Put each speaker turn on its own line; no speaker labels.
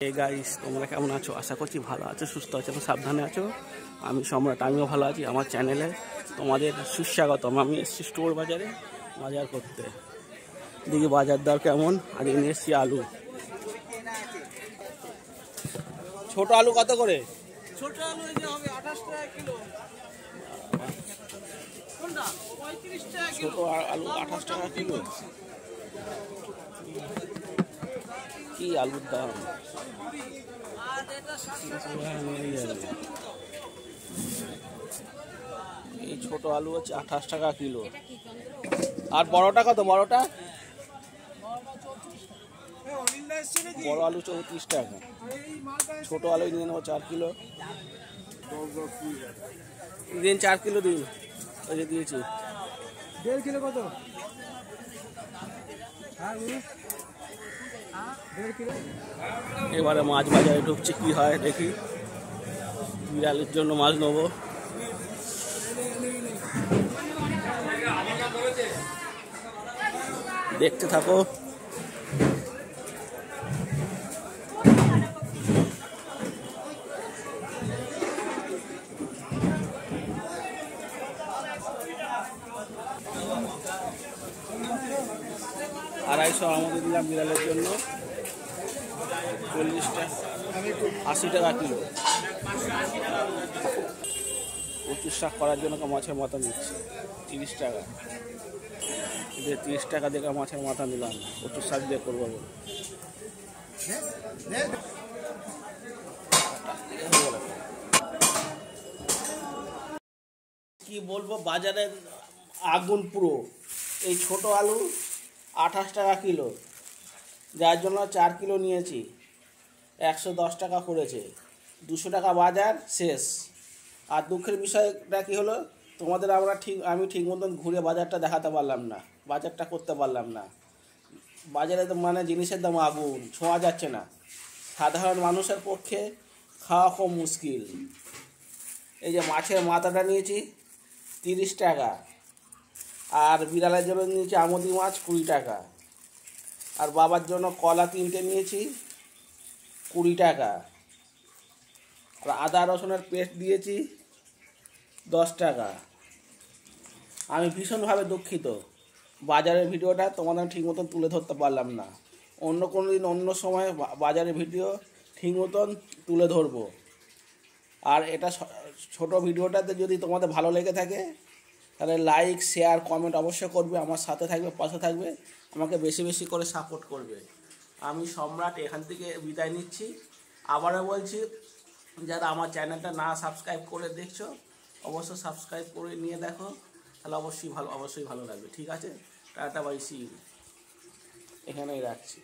এই গাইস, তোমরা কেমন আছো? আশা করছি ভালো আছো, সুস্থ আছো, সাবধানে আছো। আমি সম্রাট, আমিও ভালো আছি। আমার চ্যানেলে তোমাদের সুস্বাগতম। আমি এসেছি স্টোর বাজারে বাজার করতে। দেখি বাজার দর কেমন। আজকে নিয়ে এসেছি আলু। ছোট আলু কত করে?
ছোট আলু হবে 28 টাকা কিলো। কোনটা? 35 টাকা কিলো।
ছোট আলু 28 টাকা কিলো। কি আলুর দাম!
আর এটা 700
এই ছোট আলু হচ্ছে 28 টাকা কিলো। আর বড়টা কত? বড়টা বড় আলু 34 টাকা। ছোট আলু নিয়ে নেবো 4 কিলো। দিন 4 কিলো দিন। ওই যে দিয়েছি।
1.5 কিলো কত?
এবারে মাছ বাজারে ঢুকছে, কি হয় দেখি। বিড়ালের জন্য মাছ নেবো। দেখতে থাকো। আড়াইশো আমাদের দিলাম বিড়ালের জন্য। 40 টাকা, 80 টাকা কিলো। কচুর শাক করার জন্য মাছের মাথা নিচ্ছে 30 টাকা। 30 টাকা দিয়ে মাছের মাথা নিলাম, কচুর শাক দিয়ে করবো বলে। কি বলবো, বাজারে আগুন পুরো। এই ছোট আলু 28 টাকা কিলো, যার জন্য 4 কিলো নিয়েছি। 110 টাকা পড়েছে। 200 টাকা বাজার শেষ। আর দুঃখের বিষয়টা কী হলো, তোমাদের আমি ঠিক মতন ঘুরে বাজারটা দেখাতে পারলাম না, বাজারটা করতে পারলাম না। বাজারে তো মানে জিনিসের দাম আগুন, ছোঁয়া যাচ্ছে না। সাধারণ মানুষের পক্ষে খাওয়া খুব মুশকিল। এই যে মাছের মাথাটা নিয়েছি 30 টাকা। আর বিড়ালের জন্য নিয়েছি আমুদি মাছ 20 টাকা। আর বাবার জন্য কলা 3টে নিয়েছি 20 টাকা। আর আদা রসুনের পেস্ট দিয়েছি 10 টাকা। আমি ভীষণভাবে দুঃখিত, বাজারের ভিডিওটা তোমাদের ঠিক মতন তুলে ধরতে পারলাম না। অন্য কোনো দিন অন্য সময় বাজারের ভিডিও ঠিক মতন তুলে ধরবো। আর এটা ছোট ভিডিওটাতে যদি তোমাদের ভালো লেগে থাকে তাহলে লাইক, শেয়ার, কমেন্ট অবশ্যই করবে। আমার সাথে থাকবে, পাশে থাকবে, আমাকে বেশি বেশি করে সাপোর্ট করবে। আমি সম্রাট এখান থেকে বিদায় নিচ্ছি। আবারও বলছি, যারা আমার চ্যানেলটা না সাবস্ক্রাইব করে দেখছো, অবশ্যই সাবস্ক্রাইব করে নিয়ে দেখো, তাহলে অবশ্যই ভালো লাগবে। ঠিক আছে, টাটা বাই, সি ইউ। এখানেই রাখছি।